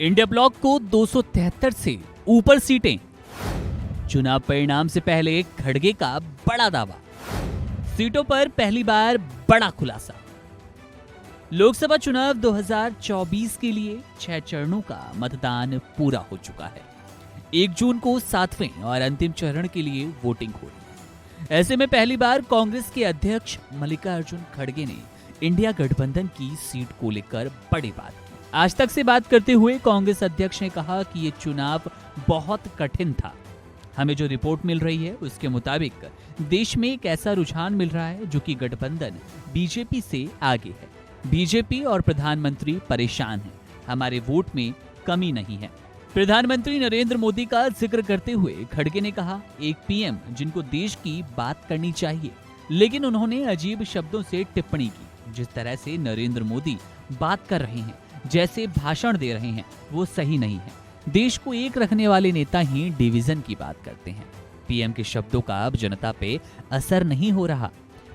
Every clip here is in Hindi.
इंडिया ब्लॉक को 273 से ऊपर सीटें। चुनाव परिणाम से पहले खड़गे का बड़ा दावा। सीटों पर पहली बार बड़ा खुलासा। लोकसभा चुनाव 2024 के लिए 6 चरणों का मतदान पूरा हो चुका है। 1 जून को 7वें और अंतिम चरण के लिए वोटिंग हो रही है। ऐसे में पहली बार कांग्रेस के अध्यक्ष मल्लिकार्जुन खड़गे ने इंडिया गठबंधन की सीट को लेकर बड़ी बात की। आज तक से बात करते हुए कांग्रेस अध्यक्ष ने कहा कि ये चुनाव बहुत कठिन था। हमें जो रिपोर्ट मिल रही है उसके मुताबिक देश में एक ऐसा रुझान मिल रहा है जो कि गठबंधन बीजेपी से आगे है। बीजेपी और प्रधानमंत्री परेशान हैं। हमारे वोट में कमी नहीं है। प्रधानमंत्री नरेंद्र मोदी का जिक्र करते हुए खड़गे ने कहा, एक पीएम जिनको देश की बात करनी चाहिए, लेकिन उन्होंने अजीब शब्दों से टिप्पणी की। जिस तरह से नरेंद्र मोदी बात कर रहे हैं, जैसे भाषण दे रहे हैं, वो सही नहीं है। देश को एक रखने वाले नेता ही डिवीजन की बात करते हैं। पीएम के शब्दों का अब जनता पे असर नहीं हो रहा।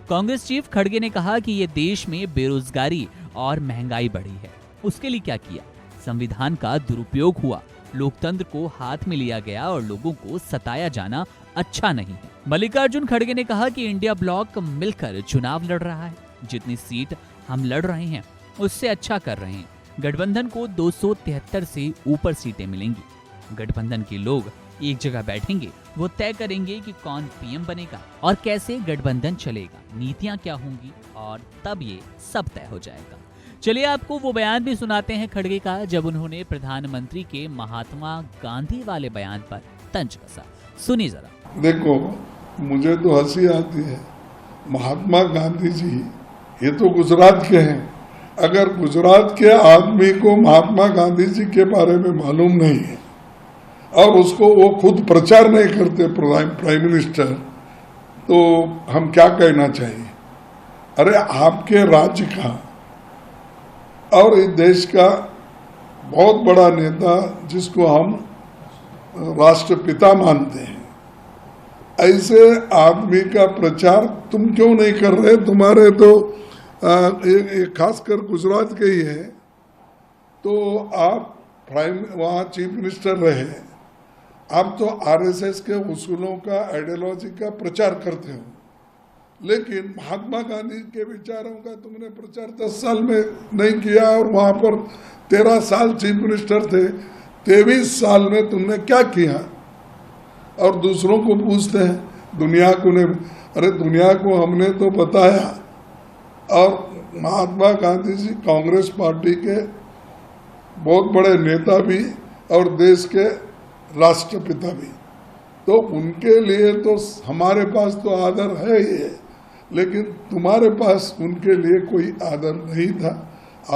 कांग्रेस चीफ खड़गे ने कहा कि ये देश में बेरोजगारी और महंगाई बढ़ी है। उसके लिए क्या किया? संविधान का दुरुपयोग हुआ, लोकतंत्र को हाथ में लिया गया और लोगों को सताया जाना अच्छा नहीं है। मल्लिकार्जुन खड़गे ने कहा कि इंडिया ब्लॉक मिलकर चुनाव लड़ रहा है। जितनी सीट हम लड़ रहे हैं उससे अच्छा कर रहे हैं। गठबंधन को 273 से ऊपर सीटें मिलेंगी। गठबंधन के लोग एक जगह बैठेंगे, वो तय करेंगे कि कौन पीएम बनेगा और कैसे गठबंधन चलेगा, नीतियां क्या होंगी, और तब ये सब तय हो जाएगा। चलिए आपको वो बयान भी सुनाते हैं खड़गे का, जब उन्होंने प्रधानमंत्री के महात्मा गांधी वाले बयान पर तंज कसा। सुनिए जरा। देखो, मुझे तो हंसी आती है। महात्मा गांधी जी ये तो गुजरात के हैं। अगर गुजरात के आदमी को महात्मा गांधी जी के बारे में मालूम नहीं है और उसको वो खुद प्रचार नहीं करते प्राइम मिनिस्टर, तो हम क्या कहना चाहिए? अरे आपके राज्य का और इस देश का बहुत बड़ा नेता जिसको हम राष्ट्रपिता मानते हैं, ऐसे आदमी का प्रचार तुम क्यों नहीं कर रहे? तुम्हारे तो खासकर गुजरात के ही है, तो आप वहाँ चीफ मिनिस्टर रहे, आप तो आरएसएस के उसूलों का, आइडियोलॉजी का प्रचार करते हो, लेकिन महात्मा गांधी के विचारों का तुमने प्रचार 10 साल में नहीं किया। और वहाँ पर 13 साल चीफ मिनिस्टर थे, 23 साल में तुमने क्या किया? और दूसरों को पूछते हैं, दुनिया को ने, अरे दुनिया को हमने तो बताया। और महात्मा गांधी जी कांग्रेस पार्टी के बहुत बड़े नेता भी और देश के राष्ट्रपिता भी, तो उनके लिए तो हमारे पास तो आदर है ही है, लेकिन तुम्हारे पास उनके लिए कोई आदर नहीं था।